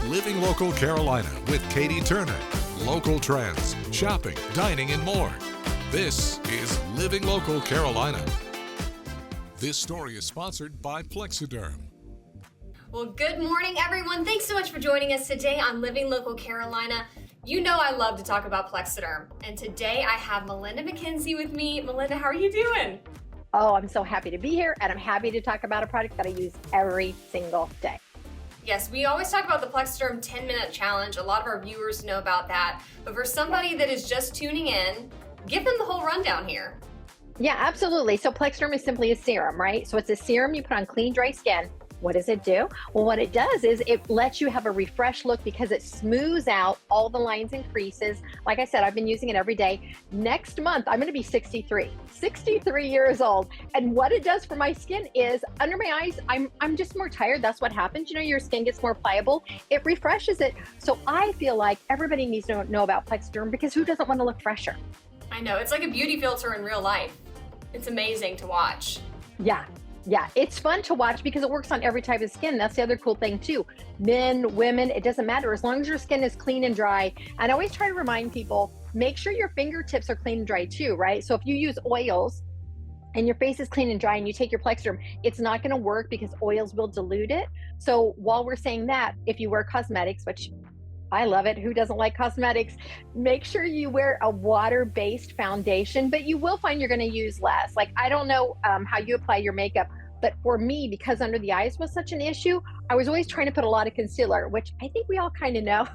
Living Local Carolina with Katie Turner. Local trends, shopping, dining, and more. This is Living Local Carolina. This story is sponsored by Plexiderm. Well, good morning, everyone. Thanks so much for joining us today on Living Local Carolina. You know I love to talk about Plexiderm, and today I have Melinda McKenzie with me. Melinda, how are you doing? Oh, I'm so happy to be here, and I'm happy to talk about a product that I use every single day. Yes, we always talk about the Plexiderm 10-minute challenge. A lot of our viewers know about that. But for somebody that is just tuning in, give them the whole rundown here. Yeah, absolutely. So Plexiderm is simply a serum, right? So it's a serum you put on clean, dry skin. What does it do? Well, what it does is it lets you have a refreshed look because it smooths out all the lines and creases. Like I said, I've been using it every day. Next month, I'm going to be 63 years old. And what it does for my skin is under my eyes, I'm just more tired. That's what happens. You know, your skin gets more pliable. It refreshes it. So I feel like everybody needs to know about Plexiderm because who doesn't want to look fresher? I know. It's like a beauty filter in real life. It's amazing to watch. Yeah, it's fun to watch because it works on every type of skin. That's the other cool thing too. Men, women, it doesn't matter as long as your skin is clean and dry. And I always try to remind people, make sure your fingertips are clean and dry too, right? So if you use oils and your face is clean and dry and you take your Plexiderm, it's not going to work because oils will dilute it. So while we're saying that, if you wear cosmetics, which I love it. Who doesn't like cosmetics? Make sure you wear a water-based foundation, but you will find you're going to use less. Like, I don't know how you apply your makeup, but for me, because under the eyes was such an issue, I was always trying to put a lot of concealer, which I think we all kind of know.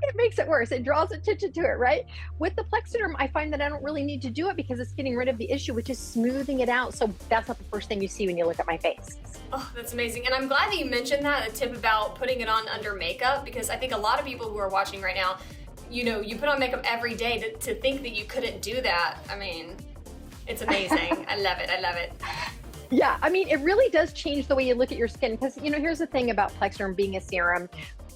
It makes it worse. It draws attention to it, right? With the Plexiderm, I find that I don't really need to do it because it's getting rid of the issue, which is smoothing it out. So that's not the first thing you see when you look at my face. Oh, that's amazing. And I'm glad that you mentioned that, a tip about putting it on under makeup, because I think a lot of people who are watching right now, you know, you put on makeup every day to think that you couldn't do that. I mean, it's amazing. I love it. I love it. Yeah, I mean, it really does change the way you look at your skin because, you know, here's the thing about Plexiderm being a serum.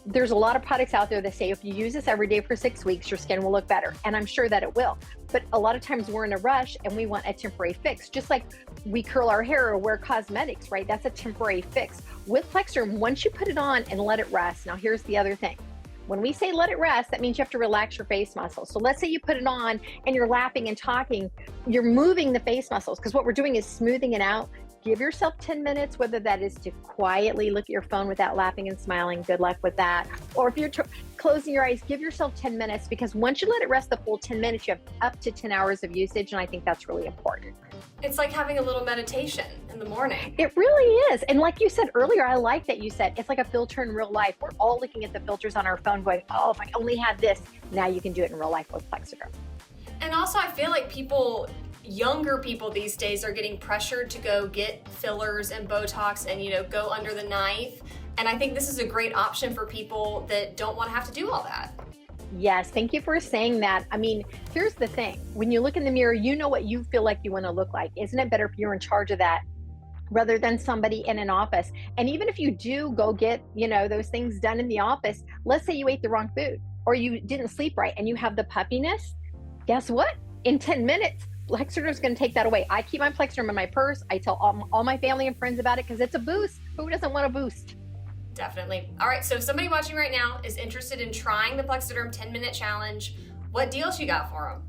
There's a lot of products out there that say if you use this every day for 6 weeks, your skin will look better. And I'm sure that it will. But a lot of times we're in a rush and we want a temporary fix. Just like we curl our hair or wear cosmetics, right? That's a temporary fix. With Plexiderm, once you put it on and let it rest, now here's the other thing. When we say let it rest, that means you have to relax your face muscles. So let's say you put it on and you're laughing and talking, you're moving the face muscles because what we're doing is smoothing it out. Give yourself 10 minutes, whether that is to quietly look at your phone without laughing and smiling. Good luck with that. Or if you're closing your eyes, give yourself 10 minutes because once you let it rest the full 10 minutes, you have up to 10 hours of usage. And I think that's really important. It's like having a little meditation in the morning. It really is. And like you said earlier, I like that you said it's like a filter in real life. We're all looking at the filters on our phone going, oh, if I only had this. Now you can do it in real life with Plexiderm. And also I feel like younger people these days are getting pressured to go get fillers and Botox and, you know, go under the knife. And I think this is a great option for people that don't want to have to do all that. Yes, thank you for saying that. I mean, here's the thing. When you look in the mirror, you know what you feel like you want to look like. Isn't it better if you're in charge of that rather than somebody in an office? And even if you do go get, you know, those things done in the office, let's say you ate the wrong food or you didn't sleep right and you have the puffiness, guess what? In 10 minutes, Plexiderm is going to take that away. I keep my Plexiderm in my purse. I tell all my family and friends about it because it's a boost. Who doesn't want a boost? Definitely. All right, so if somebody watching right now is interested in trying the Plexiderm 10-minute challenge, what deals you got for them?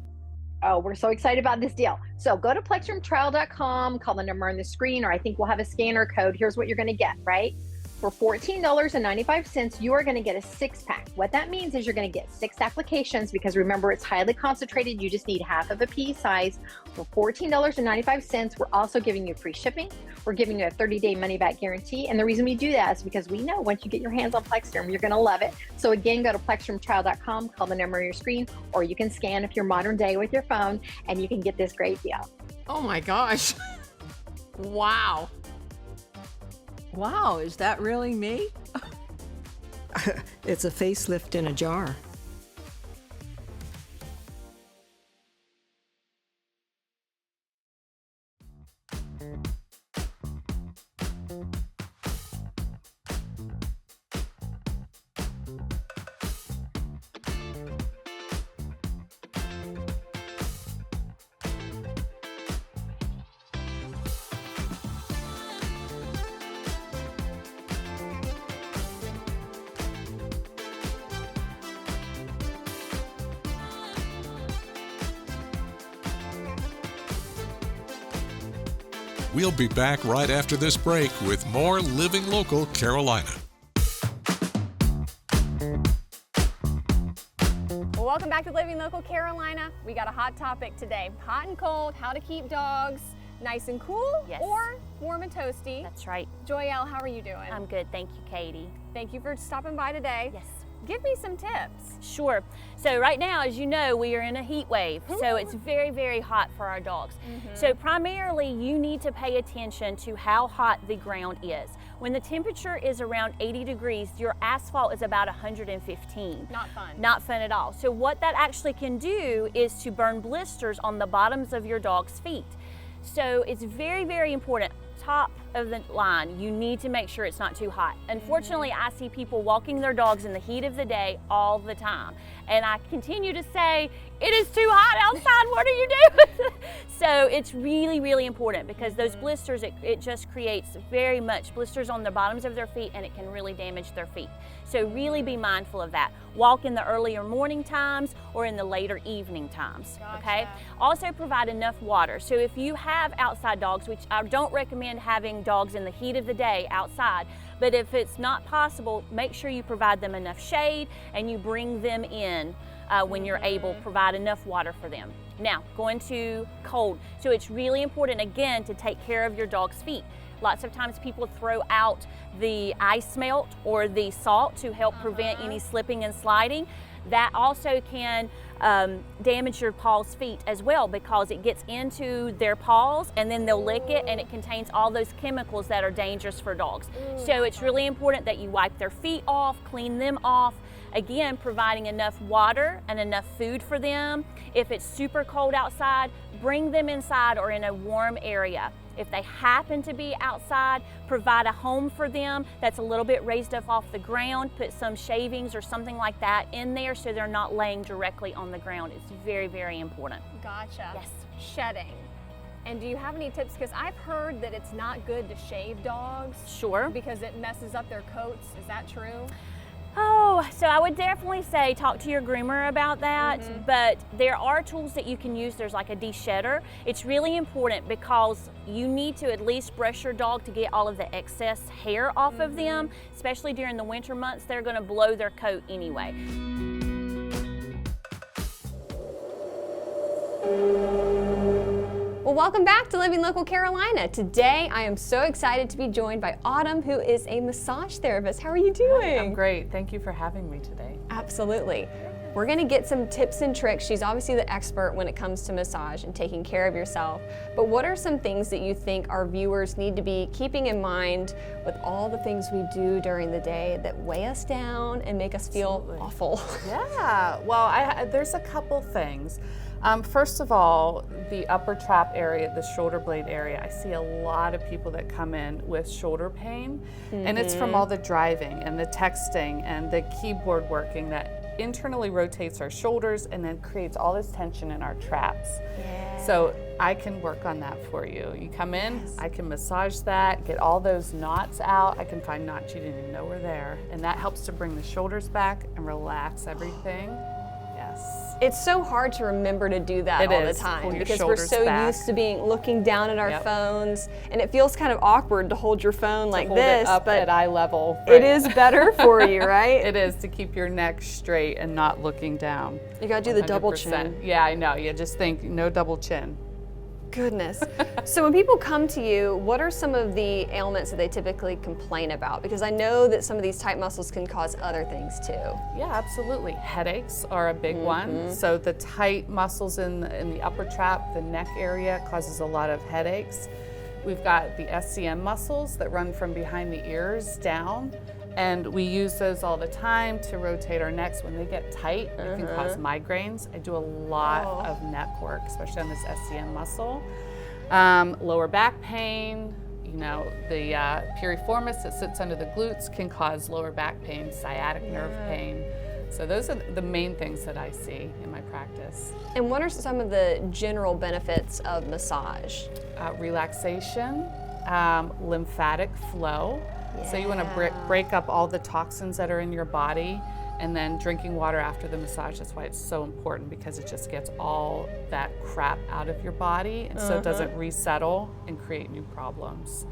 Oh, we're so excited about this deal. So go to PlexidermTrial.com, call the number on the screen, or I think we'll have a scanner code. Here's what you're going to get, right? For $14.95, you are going to get a 6-pack. What that means is you're going to get 6 applications because remember, it's highly concentrated. You just need half of a pea size. For $14.95, we're also giving you free shipping. We're giving you a 30-day money-back guarantee. And the reason we do that is because we know once you get your hands on Plexiderm, you're going to love it. So again, go to PlexidermTrial.com, call the number on your screen, or you can scan if you're modern day with your phone, and you can get this great deal. Oh my gosh. Wow. Wow, is that really me? It's a facelift in a jar. We'll be back right after this break with more Living Local Carolina. Well, welcome back to Living Local Carolina. We got a hot topic today. Hot and cold, how to keep dogs nice and cool, Yes. or warm and toasty. That's right. Joyelle, how are you doing? I'm good. Thank you, Katie. Thank you for stopping by today. Yes. Give me some tips. Sure. So right now, as you know, we are in a heat wave. So it's very, very hot for our dogs. So primarily, you need to pay attention to how hot the ground is. When the temperature is around 80 degrees, your asphalt is about 115. Not fun. Not fun at all. So what that actually can do is to burn blisters on the bottoms of your dog's feet. So it's very, very important. Top of the line, you need to make sure it's not too hot. Unfortunately, I see people walking their dogs in the heat of the day all the time. And I continue to say, it is too hot outside, what are you doing? So it's really, really important because those blisters, it just creates very much blisters on the bottoms of their feet, and it can really damage their feet. So really be mindful of that. Walk in the earlier morning times or in the later evening times, okay? Gotcha. Also provide enough water. So if you have outside dogs, which I don't recommend having dogs in the heat of the day outside, but if it's not possible, make sure you provide them enough shade and you bring them in when you're able, provide enough water for them. Now, going to cold. So it's really important, again, to take care of your dog's feet. Lots of times people throw out the ice melt or the salt to help prevent any slipping and sliding. That also can damage your paw's feet as well because it gets into their paws and then they'll lick it and it contains all those chemicals that are dangerous for dogs. So it's really important that you wipe their feet off, clean them off. Again, providing enough water and enough food for them. If it's super cold outside, bring them inside or in a warm area. If they happen to be outside, provide a home for them that's a little bit raised up off the ground. Put some shavings or something like that in there so they're not laying directly on the ground. It's very, very important. Gotcha. Yes. Shedding. And do you have any tips? Because I've heard that it's not good to shave dogs Sure. because it messes up their coats. Is that true? Oh, so I would definitely say talk to your groomer about that, but there are tools that you can use. There's like a de-shedder. It's really important because you need to at least brush your dog to get all of the excess hair off of them, especially during the winter months. They're gonna blow their coat anyway. Well, welcome back to Living Local Carolina. Today, I am so excited to be joined by Autumn, who is a massage therapist. How are you doing? I'm great. Thank you for having me today. Absolutely. We're gonna get some tips and tricks. She's obviously the expert when it comes to massage and taking care of yourself. But what are some things that you think our viewers need to be keeping in mind with all the things we do during the day that weigh us down and make us feel awful? Yeah, well, there's a couple things. First of all, the upper trap area, the shoulder blade area, I see a lot of people that come in with shoulder pain, and it's from all the driving and the texting and the keyboard working that internally rotates our shoulders and then creates all this tension in our traps. So I can work on that for you. You come in, I can massage that, get all those knots out. I can find knots you didn't even know were there, and that helps to bring the shoulders back and relax everything. Yes. It's so hard to remember to do that It all is. the time Pull your because we're shoulders so back. used to looking down at our Yep. phones, and it feels kind of awkward to hold your phone like Hold this, it up but at eye level. it is better for you, right? It is to keep your neck straight and not looking down. You gotta do the double 100%. chin. Yeah, I know. You just think no double chin. Goodness. So when people come to you, what are some of the ailments that they typically complain about? Because I know that some of these tight muscles can cause other things too. Yeah, absolutely. Headaches are a big one. So the tight muscles in the upper trap, the neck area, causes a lot of headaches. We've got the SCM muscles that run from behind the ears down, and we use those all the time to rotate our necks. When they get tight, it can cause migraines. I do a lot of neck work, especially on this SCM muscle. Lower back pain, you know, the piriformis that sits under the glutes can cause lower back pain, sciatic nerve pain. So those are the main things that I see in my practice. And what are some of the general benefits of massage? Relaxation, lymphatic flow. So you want to break up all the toxins that are in your body And then drinking water after the massage, that's why it's so important, because it just gets all that crap out of your body, and so it doesn't resettle and create new problems.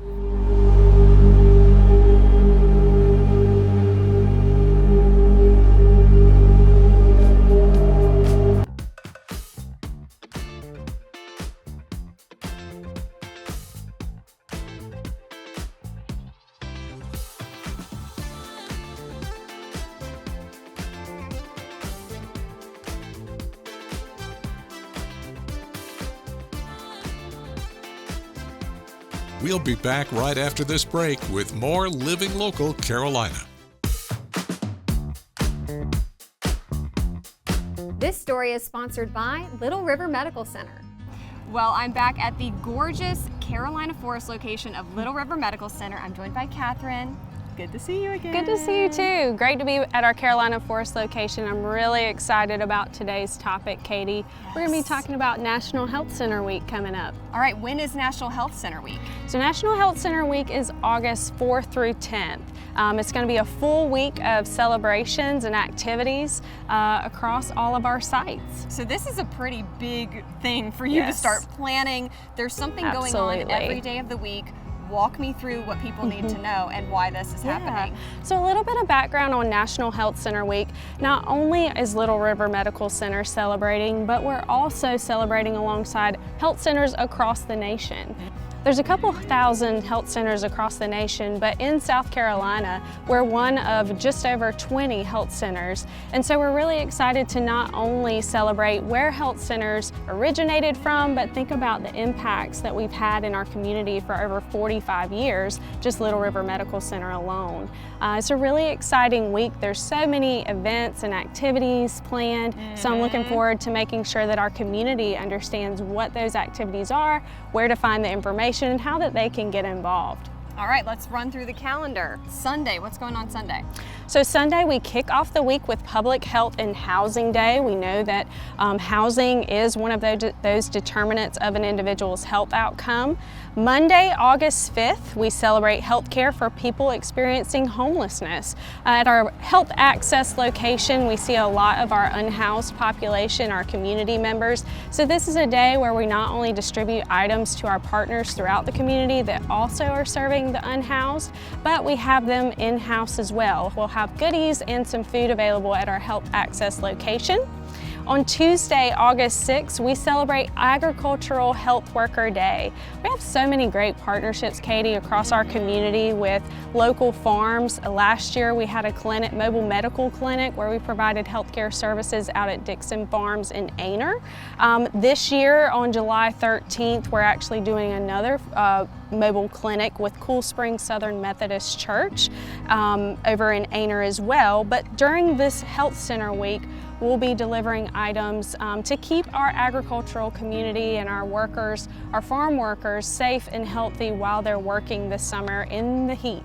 We'll be back right after this break with more Living Local Carolina. This story is sponsored by Little River Medical Center. Well, I'm back at the gorgeous Carolina Forest location of Little River Medical Center. I'm joined by Catherine. Good to see you again. Good to see you too. Great to be at our Carolina Forest location. I'm really excited about today's topic, Katie. We're going to be talking about National Health Center Week coming up. All right, when is National Health Center Week? So National Health Center Week is August 4th through 10th. It's going to be a full week of celebrations and activities across all of our sites. So this is a pretty big thing for you to start planning. There's something going on Absolutely. every day of the week. Walk me through what people need to know and why this is happening. So a little bit of background on National Health Center Week. Not only is Little River Medical Center celebrating, but we're also celebrating alongside health centers across the nation. There's a couple thousand health centers across the nation, but in South Carolina, we're one of just over 20 health centers. And so we're really excited to not only celebrate where health centers originated from, but think about the impacts that we've had in our community for over 45 years, just Little River Medical Center alone. It's a really exciting week. There's so many events and activities planned, so I'm looking forward to making sure that our community understands what those activities are, where to find the information, and how that they can get involved. All right, let's run through the calendar. Sunday, what's going on Sunday? So Sunday, we kick off the week with Public Health and Housing Day. We know that housing is one of those determinants of an individual's health outcome. Monday, August 5th, we celebrate health care for people experiencing homelessness. At our Health Access location, we see a lot of our unhoused population, our community members. So this is a day where we not only distribute items to our partners throughout the community that also are serving the unhoused, but we have them in-house as well. We'll have goodies and some food available at our Health Access location. On Tuesday, August 6th, we celebrate Agricultural Health Worker Day. We have so many great partnerships, Katie, across our community with local farms. Last year, we had a clinic, mobile medical clinic, where we provided healthcare services out at Dixon Farms in Aynor. This year, on July 13th, we're actually doing another mobile clinic with Cool Springs Southern Methodist Church over in Aynor as well. But during this Health Center Week, we'll be delivering items to keep our agricultural community and our workers, our farm workers, safe and healthy while they're working this summer in the heat.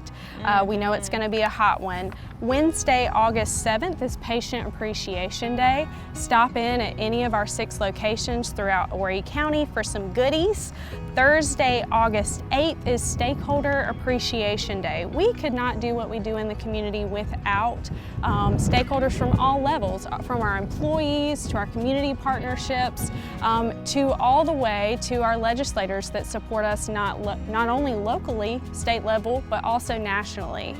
We know it's going to be a hot one. Wednesday, August 7th is Patient Appreciation Day. Stop in at any of our 6 locations throughout Horry County for some goodies. Thursday, August 8th is Stakeholder Appreciation Day. We could not do what we do in the community without stakeholders from all levels, from our employees to our community partnerships, to all the way to our legislators that support us not only locally, state level, but also nationally.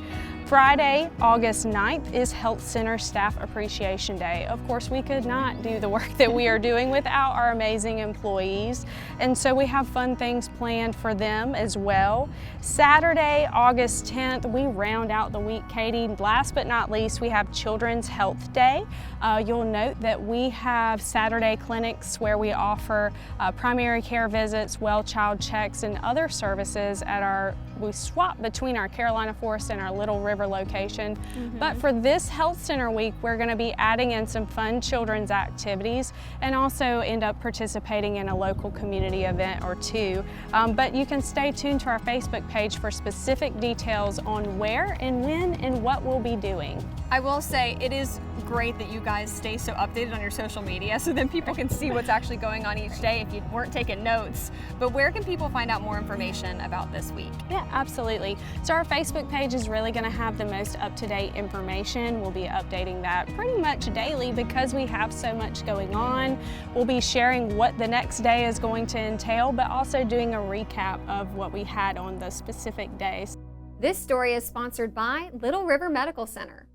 Friday, August 9th is Health Center Staff Appreciation Day. Of course, we could not do the work that we are doing without our amazing employees, and so we have fun things planned for them as well. Saturday, August 10th, we round out the week, Katie. Last but not least, we have Children's Health Day. You'll note that we have Saturday clinics where we offer primary care visits, well child checks, and other services at we swap between our Carolina Forest and our Little River location. But for this Health Center Week, we're going to be adding in some fun children's activities and also end up participating in a local community event or two. But you can stay tuned to our Facebook page for specific details on where and when and what we'll be doing. I will say it is great that you guys stay so updated on your social media so then people can see what's actually going on each day if you weren't taking notes. But where can people find out more information about this week? Yeah, absolutely. So our Facebook page is really going to have the most up-to-date information. We'll be updating that pretty much daily because we have so much going on. We'll be sharing what the next day is going to entail, but also doing a recap of what we had on the specific days. This story is sponsored by Little River Medical Center.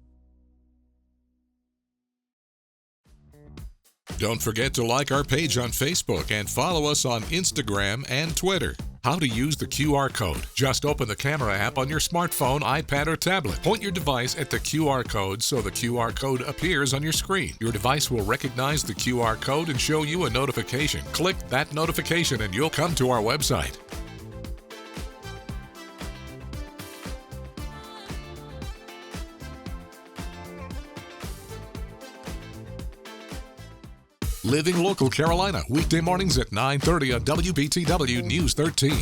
Don't forget to like our page on Facebook and follow us on Instagram and Twitter. How to use the QR code. Just open the camera app on your smartphone, iPad, or tablet. Point your device at the QR code so the QR code appears on your screen. Your device will recognize the QR code and show you a notification. Click that notification and you'll come to our website. Living Local Carolina, weekday mornings at 9:30 on WBTW News 13.